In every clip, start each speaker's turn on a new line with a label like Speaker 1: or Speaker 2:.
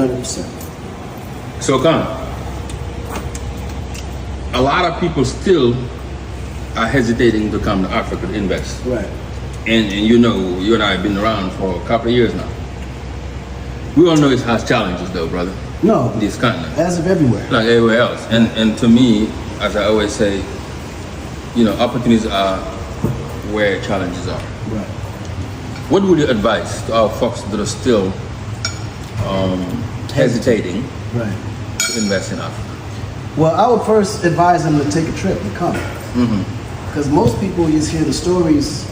Speaker 1: 100%.
Speaker 2: So, Con, a lot of people still are hesitating to come to Africa to invest.
Speaker 1: Right.
Speaker 2: And you know, you and I have been around for a couple of years now. We all know it has challenges though, brother.
Speaker 1: No.
Speaker 2: This continent.
Speaker 1: As of everywhere.
Speaker 2: Like everywhere else. And to me, as I always say, you know, opportunities are where challenges are.
Speaker 1: Right.
Speaker 2: What would you advise to our folks that are still hesitating
Speaker 1: Right.
Speaker 2: to invest in Africa?
Speaker 1: Well, I would first advise them to take a trip and come. Because most people just hear the stories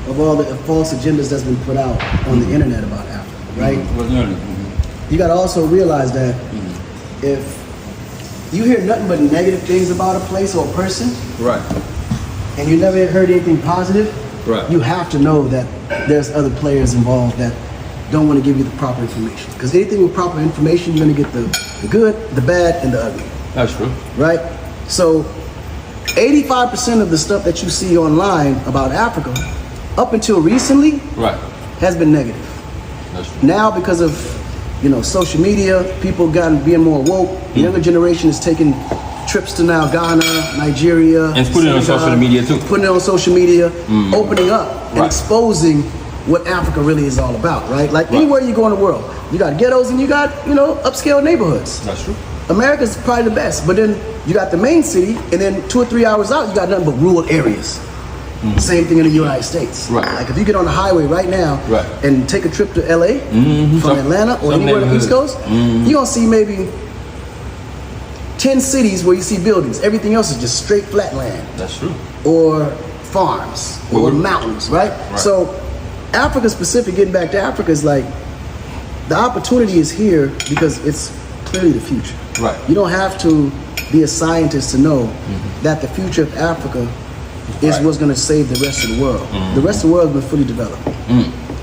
Speaker 1: of all the false agendas that's been put out on the internet about Africa, right? You got to also realize that if you hear nothing but negative things about a place or a person,
Speaker 2: Right.
Speaker 1: and you never heard anything positive,
Speaker 2: Right.
Speaker 1: you have to know that there's other players involved that don't want to give you the proper information. Because anything with proper information, you're going to get the good, the bad, and the ugly.
Speaker 2: That's true.
Speaker 1: Right? So 85% of the stuff that you see online about Africa, up until recently,
Speaker 2: Right.
Speaker 1: has been negative.
Speaker 2: That's true.
Speaker 1: Now, because of social media, people being more woke. The younger generation is taking trips to now Ghana, Nigeria,
Speaker 2: And putting it on
Speaker 1: Senegal,
Speaker 2: social media too.
Speaker 1: Putting it on social media, opening up and
Speaker 2: Right.
Speaker 1: exposing what Africa really is all about, right? Like
Speaker 2: Right.
Speaker 1: anywhere you go in the world, you got ghettos and you got upscale neighborhoods.
Speaker 2: That's true.
Speaker 1: America's probably the best, but then you got the main city, and then 2 or 3 hours out, you got nothing but rural areas. Same thing in the United States.
Speaker 2: Right.
Speaker 1: Like if you get on the highway right now
Speaker 2: Right.
Speaker 1: and take a trip to LA from Atlanta or
Speaker 2: some
Speaker 1: anywhere on the East
Speaker 2: neighborhoods.
Speaker 1: Coast, you're gonna see maybe 10 cities where you see buildings. Everything else is just straight flat land
Speaker 2: That's true.
Speaker 1: or farms or mountains, right?
Speaker 2: Right.
Speaker 1: So Africa specific, getting back to Africa, is like the opportunity is here because it's clearly the future.
Speaker 2: Right.
Speaker 1: You don't have to be a scientist to know that the future of Africa is
Speaker 2: Right.
Speaker 1: what's going to save the rest of the world. The rest of the world has been fully developed.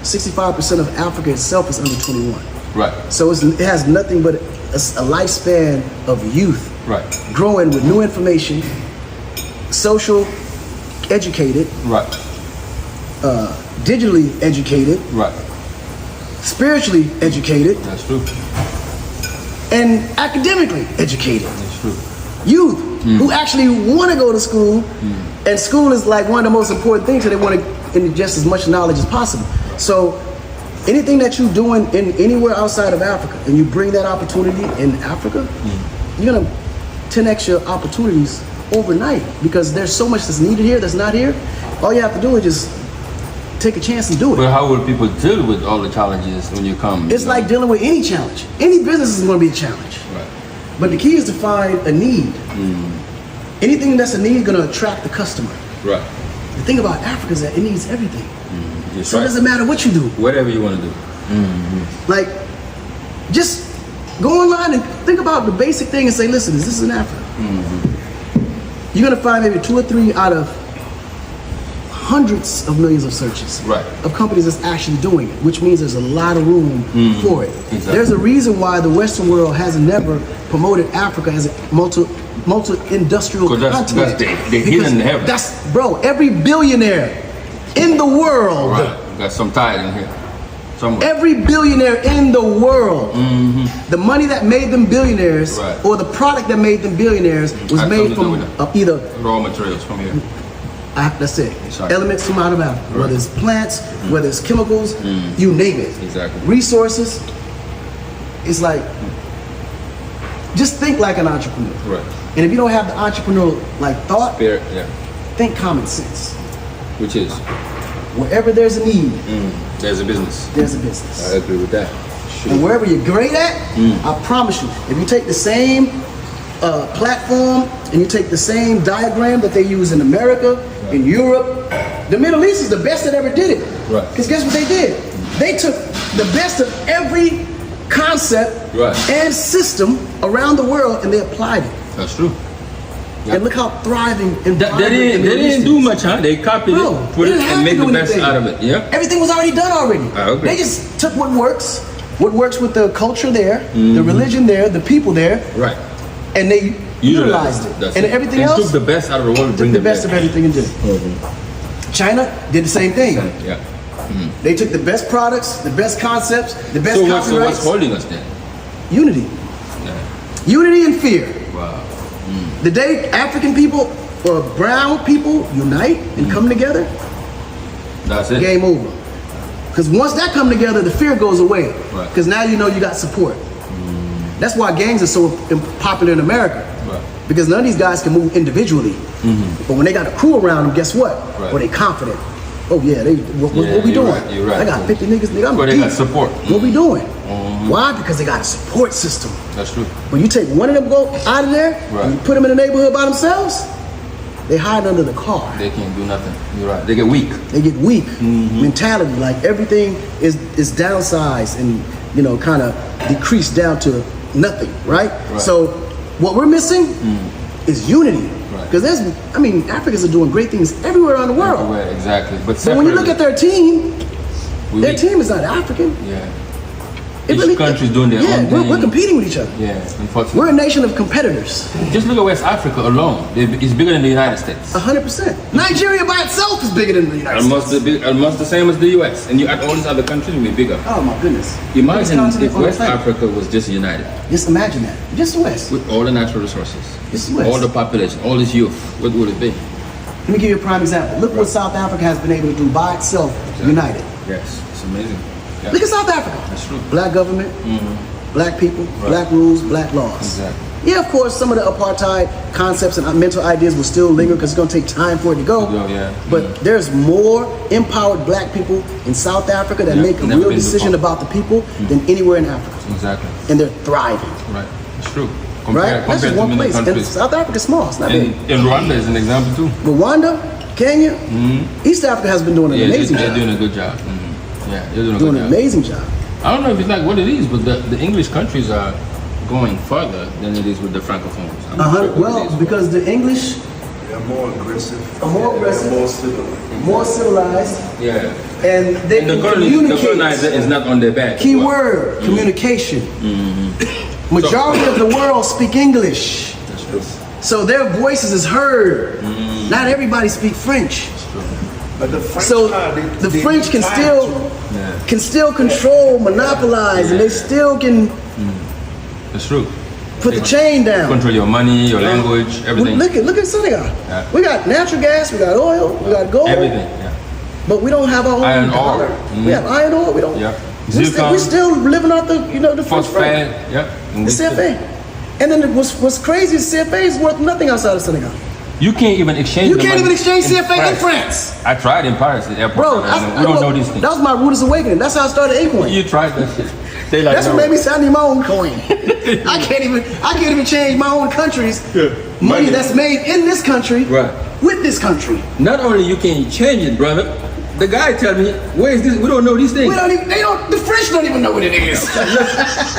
Speaker 1: 65% of Africa itself is under 21.
Speaker 2: Right.
Speaker 1: So it has nothing but a lifespan of youth
Speaker 2: Right.
Speaker 1: growing with new information, social educated,
Speaker 2: Right.
Speaker 1: digitally educated,
Speaker 2: Right.
Speaker 1: spiritually educated,
Speaker 2: That's true.
Speaker 1: and academically educated.
Speaker 2: That's true.
Speaker 1: Youth who actually want to go to school, and school is like one of the most important things, so they want to ingest as much knowledge as possible. So anything that you're doing in anywhere outside of Africa, and you bring that opportunity in Africa, you're gonna 10x your opportunities overnight, because there's so much that's needed here that's not here. All you have to do is just take a chance and do it.
Speaker 2: But how will people deal with all the challenges when you come?
Speaker 1: It's like dealing with any challenge. Any business is going to be a challenge.
Speaker 2: Right.
Speaker 1: But the key is to find a need. Anything that's a need is going to attract the customer.
Speaker 2: Right.
Speaker 1: The thing about Africa is that it needs everything.
Speaker 2: That's
Speaker 1: So it
Speaker 2: right.
Speaker 1: doesn't matter what you do.
Speaker 2: Whatever you want to do.
Speaker 1: Like, just go online and think about the basic thing and say, listen, is this in Africa? You're going to find maybe 2 or 3 out of hundreds of millions of searches
Speaker 2: Right.
Speaker 1: of companies that's actually doing it, which means there's a lot of room for it.
Speaker 2: Exactly.
Speaker 1: There's a reason why the Western world has never promoted Africa as a multi-industrial
Speaker 2: 'Cause that's
Speaker 1: continent.
Speaker 2: they hidden heaven.
Speaker 1: That's, bro, every billionaire in the world,
Speaker 2: Right. Got some tide in here. Somewhere.
Speaker 1: every billionaire in the world, the money that made them billionaires,
Speaker 2: Right.
Speaker 1: or the product that made them billionaires, was
Speaker 2: Had
Speaker 1: made
Speaker 2: something to do
Speaker 1: from
Speaker 2: with
Speaker 1: either
Speaker 2: Raw materials from here.
Speaker 1: that's it.
Speaker 2: Sorry.
Speaker 1: Elements from out of Africa, whether it's plants, whether it's chemicals, you name it.
Speaker 2: Exactly.
Speaker 1: Resources. It's like, just think like an entrepreneur.
Speaker 2: Right.
Speaker 1: And if you don't have the entrepreneurial like thought,
Speaker 2: Spirit, yeah.
Speaker 1: think common sense.
Speaker 2: Which is,
Speaker 1: Wherever there's a need,
Speaker 2: there's a business.
Speaker 1: there's a business.
Speaker 2: I agree with that.
Speaker 1: And wherever you're great at, I promise you, if you take the same platform and you take the same diagram that they use in America, in Europe, the Middle East is the best that ever did it.
Speaker 2: Right.
Speaker 1: Because guess what they did? They took the best of every concept
Speaker 2: Right.
Speaker 1: and system around the world and they applied it.
Speaker 2: That's true.
Speaker 1: And look how thriving and
Speaker 2: They
Speaker 1: vibrant the
Speaker 2: didn't
Speaker 1: Middle East
Speaker 2: do
Speaker 1: is.
Speaker 2: much, huh? They copied
Speaker 1: Bro,
Speaker 2: it, put
Speaker 1: they
Speaker 2: it,
Speaker 1: didn't have
Speaker 2: and
Speaker 1: to
Speaker 2: make
Speaker 1: do
Speaker 2: the best
Speaker 1: anything.
Speaker 2: out of it. Yeah.
Speaker 1: Everything was already done already.
Speaker 2: I agree.
Speaker 1: They just took what works with the culture there, the religion there, the people there,
Speaker 2: Right.
Speaker 1: and they utilized it.
Speaker 2: That's
Speaker 1: And everything
Speaker 2: They
Speaker 1: else,
Speaker 2: took the best out of the world and
Speaker 1: took
Speaker 2: bring
Speaker 1: the
Speaker 2: them
Speaker 1: best
Speaker 2: back.
Speaker 1: of everything and did it. China did the same thing.
Speaker 2: Yeah.
Speaker 1: They took the best products, the best concepts, the best
Speaker 2: So what's
Speaker 1: copyrights.
Speaker 2: holding us then?
Speaker 1: unity.
Speaker 2: Yeah.
Speaker 1: Unity and fear.
Speaker 2: Wow.
Speaker 1: The day African people or brown people unite and come together,
Speaker 2: That's it.
Speaker 1: game over. Because once that come together, the fear goes away.
Speaker 2: Right.
Speaker 1: Because now you know you got support. That's why gangs are so popular in America.
Speaker 2: Right.
Speaker 1: Because none of these guys can move individually. But when they got a crew around them, guess what?
Speaker 2: Right.
Speaker 1: Well, they confident. Oh yeah, what we
Speaker 2: you're
Speaker 1: doing?
Speaker 2: right, you're right.
Speaker 1: I got 50 niggas, nigga. I'm
Speaker 2: But they got
Speaker 1: deep.
Speaker 2: support.
Speaker 1: What we doing? Why? Because they got a support system.
Speaker 2: That's true.
Speaker 1: When you take one of them go out of there
Speaker 2: Right.
Speaker 1: and you put them in the neighborhood by themselves, they hide under the car.
Speaker 2: They can't do nothing. You're right. They get weak.
Speaker 1: They get weak mentality. Like everything is downsized and kind of decreased down to nothing. Right?
Speaker 2: Right.
Speaker 1: So what we're missing is unity.
Speaker 2: Right.
Speaker 1: Because Africans are doing great things everywhere around the world.
Speaker 2: Everywhere, exactly. But
Speaker 1: But when you look at their team,
Speaker 2: we
Speaker 1: their
Speaker 2: weak.
Speaker 1: team is not African.
Speaker 2: Yeah.
Speaker 1: It
Speaker 2: Each country's doing their own
Speaker 1: we're
Speaker 2: thing.
Speaker 1: competing with each other.
Speaker 2: Yeah, unfortunately.
Speaker 1: We're a nation of competitors.
Speaker 2: Just look at West Africa alone. It's bigger than the United States.
Speaker 1: 100%. Nigeria by itself is bigger than the United States.
Speaker 2: Almost the same as the US. And you add all these other countries, we're bigger.
Speaker 1: Oh my goodness.
Speaker 2: Imagine
Speaker 1: Biggest continent
Speaker 2: if
Speaker 1: on the
Speaker 2: West
Speaker 1: planet.
Speaker 2: Africa was just united
Speaker 1: Just imagine that. Just West.
Speaker 2: with all the natural resources,
Speaker 1: Just West.
Speaker 2: all the population, all this youth. What would it be?
Speaker 1: Let me give you a prime example. Look what South Africa has been able to do by itself, united.
Speaker 2: Yes, it's amazing. Yeah.
Speaker 1: Look at South Africa.
Speaker 2: That's true.
Speaker 1: Black government, black people,
Speaker 2: Right.
Speaker 1: black rules, black laws.
Speaker 2: Exactly.
Speaker 1: Yeah, of course, some of the apartheid concepts and mental ideas will still linger because it's going to take time for it to go.
Speaker 2: Yeah.
Speaker 1: But there's more empowered black people in South Africa that
Speaker 2: Yeah,
Speaker 1: make a
Speaker 2: never
Speaker 1: real
Speaker 2: been
Speaker 1: decision
Speaker 2: before.
Speaker 1: about the people than anywhere in Africa.
Speaker 2: Exactly.
Speaker 1: And they're thriving.
Speaker 2: Right. It's true.
Speaker 1: Right? That's just
Speaker 2: to
Speaker 1: one
Speaker 2: many
Speaker 1: place. And
Speaker 2: countries.
Speaker 1: South Africa's small. It's not big.
Speaker 2: And Rwanda is an example too.
Speaker 1: Rwanda, Kenya, East Africa has been doing an
Speaker 2: Yeah,
Speaker 1: amazing
Speaker 2: they're
Speaker 1: job.
Speaker 2: doing a good job. Yeah, they're doing a
Speaker 1: Doing
Speaker 2: good
Speaker 1: an
Speaker 2: job.
Speaker 1: amazing job.
Speaker 2: I don't know if it's like what it is, but the English countries are going further than it is with the Francophones. I'm not sure what
Speaker 1: Well,
Speaker 2: it is,
Speaker 1: because the English
Speaker 3: They're more aggressive.
Speaker 1: are more aggressive,
Speaker 3: More civilized.
Speaker 1: more civilized,
Speaker 2: yeah.
Speaker 1: and they
Speaker 2: And the
Speaker 1: can
Speaker 2: colonizer
Speaker 1: communicate.
Speaker 2: is not on their back. as
Speaker 1: Key
Speaker 2: well.
Speaker 1: word, communication. Majority of the world speak English.
Speaker 2: That's true.
Speaker 1: So their voices is heard. Not everybody speak French.
Speaker 3: But the French
Speaker 1: So the
Speaker 3: they
Speaker 1: French can
Speaker 3: tried
Speaker 1: still
Speaker 3: to.
Speaker 1: can still control, monopolize, and they still can
Speaker 2: That's true.
Speaker 1: put the chain down.
Speaker 2: Control your money, your language, everything.
Speaker 1: Look at Senegal.
Speaker 2: Yeah.
Speaker 1: We got natural gas, we got oil, we got gold,
Speaker 2: Everything. Yeah.
Speaker 1: but we don't have our own
Speaker 2: Iron ore.
Speaker 1: dollar. We have iron ore. We don't.
Speaker 2: Yeah.
Speaker 1: We still living off the the French franc,
Speaker 2: Phosphate. Yeah.
Speaker 1: the CFA. And then what's crazy is CFA is worth nothing outside of Senegal.
Speaker 2: You can't even exchange.
Speaker 1: You
Speaker 2: the
Speaker 1: can't
Speaker 2: money
Speaker 1: even exchange CFA in France.
Speaker 2: I tried in Paris at the airport.
Speaker 1: Bro,
Speaker 2: we don't know these things.
Speaker 1: that was my rudest awakening. That's how I started Acorn.
Speaker 2: You tried that shit. They like
Speaker 1: That's
Speaker 2: no.
Speaker 1: what made me say I need my own coin. I can't even change my own country's money that's made in this country
Speaker 2: Right.
Speaker 1: with this country.
Speaker 2: Not only you can't change it, brother. The guy tell me, where is this? We don't know these things.
Speaker 1: The French don't even know what it is.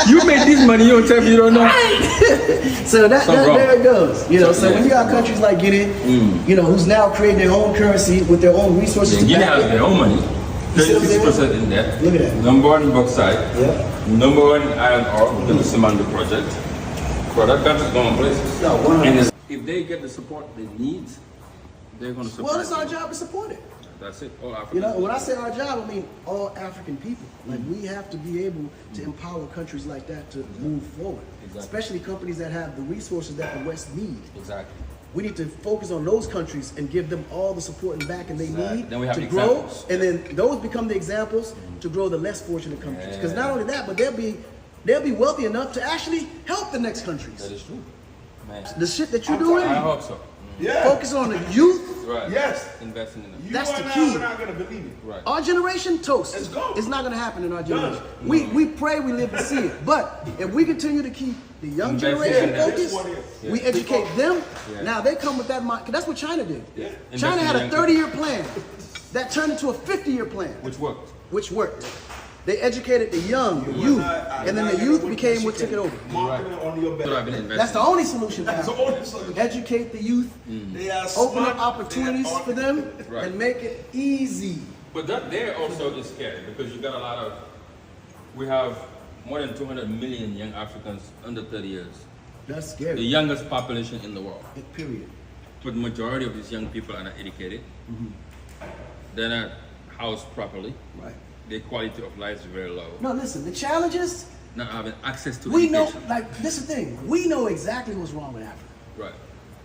Speaker 2: You made this money, you don't tell me you don't know.
Speaker 1: So
Speaker 2: Something wrong.
Speaker 1: there it goes. So
Speaker 2: Yeah.
Speaker 1: when you got countries like Guinea, who's now creating their own currency with their own resources to
Speaker 2: Guinea
Speaker 1: back
Speaker 2: has
Speaker 1: it.
Speaker 2: their own money.
Speaker 1: see what I'm saying?
Speaker 2: 36% in debt.
Speaker 1: Look at that.
Speaker 2: Number one in bauxite.
Speaker 1: Yeah.
Speaker 2: Number one in iron ore with the Simandou project. Bro, that country's going places.
Speaker 1: No, 100%.
Speaker 2: And if they get the support they need, they're going to support.
Speaker 1: Well, it's our job to support it.
Speaker 2: That's it. All Africans.
Speaker 1: When I say our job, I mean all African people. Like we have to be able to empower countries like that to move forward,
Speaker 2: Exactly.
Speaker 1: especially companies that have the resources that the West need.
Speaker 2: Exactly.
Speaker 1: We need to focus on those countries and give them all the support and backing they
Speaker 2: Exactly.
Speaker 1: need
Speaker 2: Then we have
Speaker 1: to
Speaker 2: the
Speaker 1: grow,
Speaker 2: examples.
Speaker 1: and then those become the examples to grow the less fortunate countries. Because not only that, but they'll be wealthy enough to actually help the next countries.
Speaker 2: That is true. Man.
Speaker 1: The shit that you're doing,
Speaker 2: I hope so.
Speaker 3: Yeah.
Speaker 1: focus on the youth.
Speaker 2: Right.
Speaker 3: Yes.
Speaker 2: Investing in them.
Speaker 3: You
Speaker 1: That's
Speaker 3: are
Speaker 1: the
Speaker 3: now,
Speaker 1: key.
Speaker 3: we're not gonna believe it.
Speaker 2: Right.
Speaker 1: Our generation, toast.
Speaker 3: Let's go.
Speaker 1: It's not gonna happen in our generation.
Speaker 3: Done.
Speaker 1: We pray we live to see it. But if we continue to keep the young
Speaker 2: Investing
Speaker 1: generation
Speaker 2: in them.
Speaker 1: focused,
Speaker 3: That's what it is.
Speaker 1: we educate them.
Speaker 2: Yeah.
Speaker 1: Now they come with that mind. 'Cause that's what China did.
Speaker 2: Yeah.
Speaker 1: China
Speaker 2: Investing
Speaker 1: had
Speaker 2: in
Speaker 1: a
Speaker 2: young
Speaker 1: 30-year plan that turned into a 50-year plan,
Speaker 2: Which worked.
Speaker 1: which worked. They educated the young, the
Speaker 3: You
Speaker 1: youth,
Speaker 3: I
Speaker 1: and then
Speaker 3: not
Speaker 1: the
Speaker 3: get
Speaker 1: youth
Speaker 3: what
Speaker 1: became
Speaker 3: she
Speaker 1: what took
Speaker 3: can
Speaker 1: it over.
Speaker 3: Market it on your
Speaker 2: That's what I've been
Speaker 3: back.
Speaker 2: investing.
Speaker 1: That's the only solution.
Speaker 3: That's
Speaker 1: now.
Speaker 3: the only solution.
Speaker 1: Educate the youth,
Speaker 3: They are
Speaker 1: open
Speaker 3: smart,
Speaker 1: up opportunities
Speaker 3: they are
Speaker 1: for them,
Speaker 2: Right.
Speaker 1: and make it easy.
Speaker 2: But that there also is scary because you got a lot of, we have more than 200 million young Africans under 30 years.
Speaker 1: That's
Speaker 2: The
Speaker 1: scary.
Speaker 2: youngest population in the world.
Speaker 1: Period.
Speaker 2: But the majority of these young people are not educated. They're not housed properly.
Speaker 1: Right.
Speaker 2: Their quality of life is very low.
Speaker 1: No, listen, the challenges
Speaker 2: not having access to
Speaker 1: We know,
Speaker 2: education.
Speaker 1: like, this is the thing. We know exactly what's wrong with Africa.
Speaker 2: Right.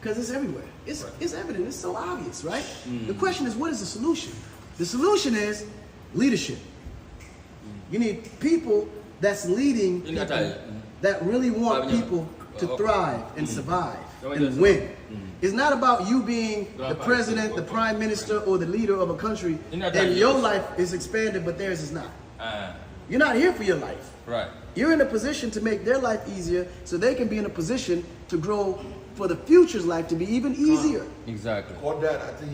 Speaker 1: Because it's everywhere. It's
Speaker 2: Right.
Speaker 1: it's evident. It's so obvious, right? The question is, what is the solution? The solution is leadership. You need people that's leading
Speaker 2: In that
Speaker 1: people
Speaker 2: time.
Speaker 1: that really want
Speaker 2: Fabio.
Speaker 1: people to
Speaker 2: Okay.
Speaker 1: thrive and survive
Speaker 2: Oh,
Speaker 1: and
Speaker 2: yes.
Speaker 1: win. It's not about you being the
Speaker 2: Right.
Speaker 1: president, the prime minister, or the leader of a country,
Speaker 2: In that time,
Speaker 1: and your
Speaker 2: yes.
Speaker 1: life is expanded, but theirs is not.
Speaker 2: Ah,
Speaker 1: You're not here for your life.
Speaker 2: right.
Speaker 1: You're in a position to make their life easier so they can be in a position to grow for the future's life to be even easier.
Speaker 2: Exactly.
Speaker 3: Or that, I think